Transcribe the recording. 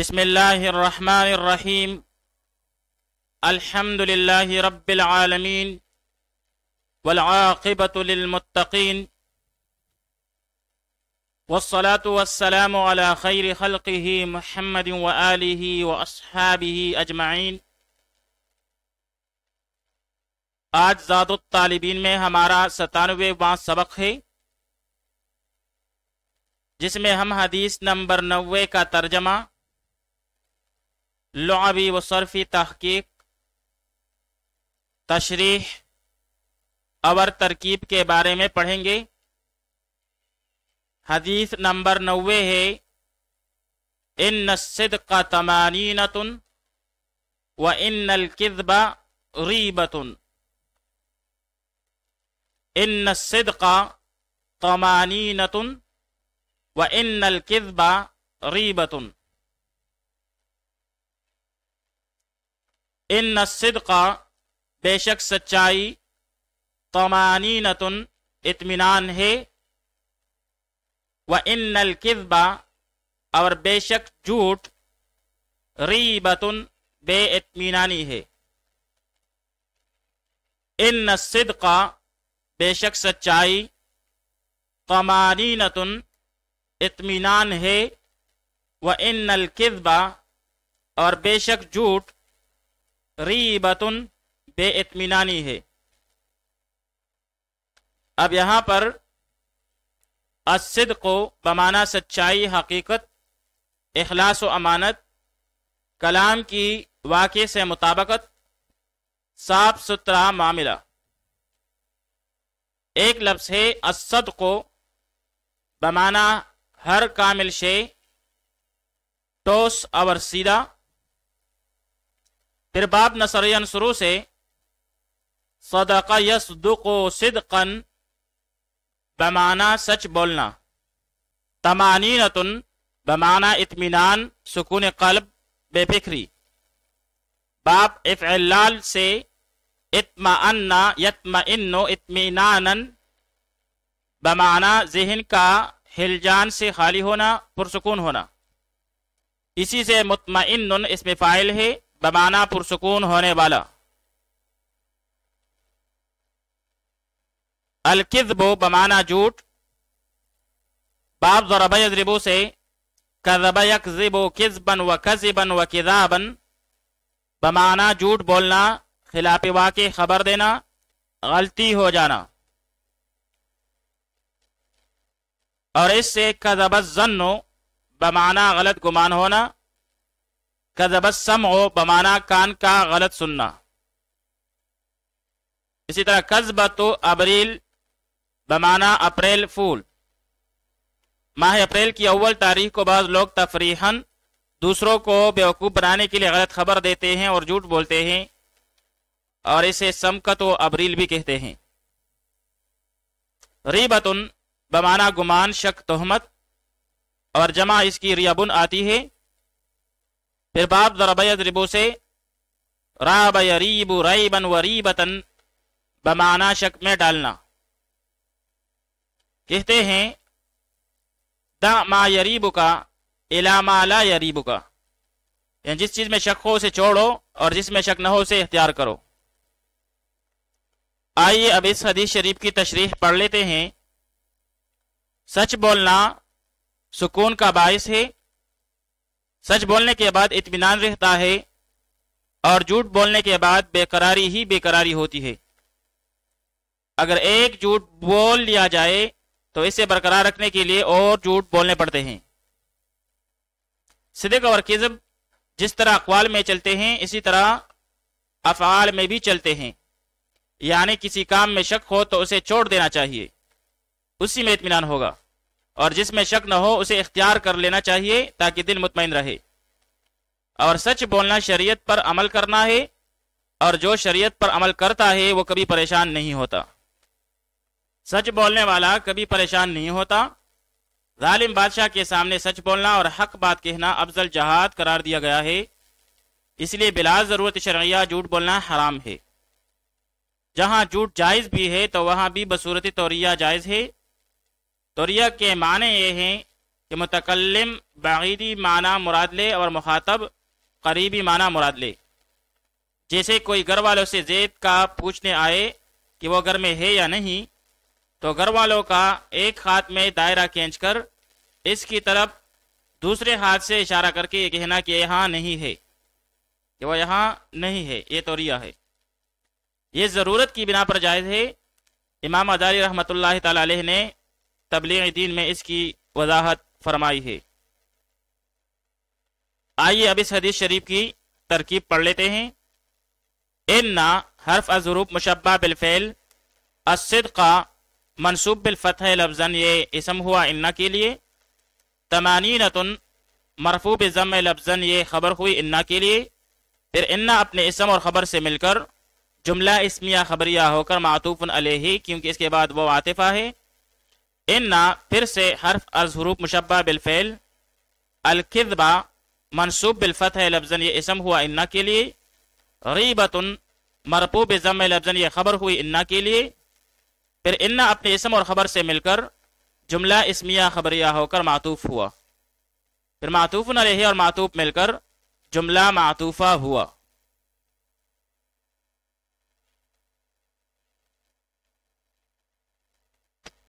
بسم اللہ الرحمن الرحیم الحمد للہ رب العالمین والعاقبۃ للمتقین والصلاة والسلام علی خیر خلقہ محمد وآلہ واصحابہ اجمعین۔ آج زاد الطالبین میں ہمارا 97واں سبق ہے، جس میں ہم حدیث نمبر 90 کا ترجمہ، لعبی و صرفی تحقیق، تشریح اور ترکیب کے بارے میں پڑھیں گے۔ حدیث نمبر 90 ہے، ان الصدق طمانینۃ وان الکذب ریبۃ۔ ان الصدق طمانینۃ وان الکذب ریبۃ۔ ان الصدق بے شک سچائی، طمانینۃ اطمینان ہے، وان الکذب اور بے شک جھوٹ، ریبۃ بے اطمینانی ہے۔ ان الصدق بے شک سچائی، طمانینۃ اطمینان ہے، وان الکذب اور بے شک جھوٹ، ریبۃ بے اطمینانی ہے۔ اب یہاں پر الصدق بمعنی سچائی، حقیقت، اخلاص و امانت، کلام کی واقع سے مطابقت، صاف ستھرا معاملہ۔ ایک لفظ ہے الصدق بمعنی ہر کامل شے، ٹوس اور سیدھا۔ پھر باب نصریاً شروع سے صدق یصدق صدقا بمعنی سچ بولنا، طمانینۃ بمعنی اطمینان، سکون قلب، بے فکری۔ باب افعلال سے اطمئن یطمئن اطمینانا بمعنی ذہن کا ہلجان سے خالی ہونا، پرسکون ہونا۔ اسی سے مطمئن اس میں فاعل ہے، بمعنی پرسکون ہونے والا۔ الکذب بمعنی جھوٹ۔ باب ضرب یضرب سے کذب یکذب کذبا وکذبا وکذابا بمعنی جھوٹ بولنا، خلاف واقع خبر دینا، غلطی ہو جانا۔ اور اس سے کذب الظن بمعنی غلط گمان ہونا، کذب السمع بمعنی کان کا غلط سننا۔ اسی طرح کذبۃ ابریل بمعنی اپریل فول۔ ماہ اپریل کی اول تاریخ کو بعض لوگ تفریحاً دوسروں کو بیوقوف بنانے کے لیے غلط خبر دیتے ہیں اور جھوٹ بولتے ہیں، اور اسے سمکت و ابریل بھی کہتے ہیں۔ ریبۃ بمعنی گمان، شک، تہمت، اور جمع اس کی ریبن آتی ہے۔ پھر باب ضرب یضرب سے راب یریب ریبا وریبۃ بمعنی شک میں ڈالنا۔ کہتے ہیں دع ما یریبک الی ما لا یریبک، یعنی جس چیز میں شک ہو اسے چھوڑو اور جس میں شک نہ ہو اسے اختیار کرو۔ آئیے اب اس حدیث شریف کی تشریح پڑھ لیتے ہیں۔ سچ بولنا سکون کا باعث ہے، سچ بولنے کے بعد اطمینان رہتا ہے، اور جھوٹ بولنے کے بعد بے قراری ہی بے قراری ہوتی ہے۔ اگر ایک جھوٹ بول لیا جائے تو اسے برقرار رکھنے کے لیے اور جھوٹ بولنے پڑتے ہیں۔ صدق اور کذب جس طرح اقوال میں چلتے ہیں، اسی طرح افعال میں بھی چلتے ہیں، یعنی کسی کام میں شک ہو تو اسے چھوڑ دینا چاہیے، اسی میں اطمینان ہوگا، اور جس میں شک نہ ہو اسے اختیار کر لینا چاہیے تاکہ دل مطمئن رہے۔ اور سچ بولنا شریعت پر عمل کرنا ہے، اور جو شریعت پر عمل کرتا ہے وہ کبھی پریشان نہیں ہوتا۔ سچ بولنے والا کبھی پریشان نہیں ہوتا۔ ظالم بادشاہ کے سامنے سچ بولنا اور حق بات کہنا افضل جہاد قرار دیا گیا ہے، اس لیے بلا ضرورت شرعیہ جھوٹ بولنا حرام ہے۔ جہاں جھوٹ جائز بھی ہے تو وہاں بھی بصورت توریہ جائز ہے۔ توریہ کے معنی یہ ہیں کہ متکلم بعیدی معنی مراد لے اور مخاطب قریبی معنی مراد لے. جیسے کوئی گھر والوں سے زید کا پوچھنے آئے کہ وہ گھر میں ہے یا نہیں، تو گھر والوں کا ایک ہاتھ میں دائرہ کھینچ کر اس کی طرف دوسرے ہاتھ سے اشارہ کر کے یہ کہنا کہ یہاں نہیں ہے، کہ وہ یہاں نہیں ہے، یہ توریہ ہے. یہ ضرورت کی بنا پر جائز ہے. امام ازاری رحمۃ اللہ تعالی علیہ نے تبلیغ دین میں اس کی وضاحت فرمائی ہے. آئیے اب اس حدیث شریف کی ترکیب پڑھ لیتے ہیں. ان حرف الظروف مشبہ بالفعل، الصدق منصوب بالفتح لفظاً، یہ اسم ہوا ان کے لیے. تمانینتن مرفوع بالضم لفظاً، یہ خبر ہوئی ان کے لیے. پھر ان اپنے اسم اور خبر سے مل کر جملہ اسمیہ خبریہ ہو کر معطوف علیہ، کیونکہ اس کے بعد وہ عاطفہ ہے. ان پھر سے حرف الظروف مشبہ بالفعل، الکذبہ منصوب بالفتح لفظاً، یہ اسم ہوا ان کے لیے. غیبتن مرفوع بالضم لفظاً، یہ خبر ہوئی ان کے لیے. پھر ان اپنے اسم اور خبر سے مل کر جملہ اسمیہ خبریہ ہو کر معطوف ہوا. پھر معطوف علیہ اور معطوف مل کر جملہ معطوفہ ہوا.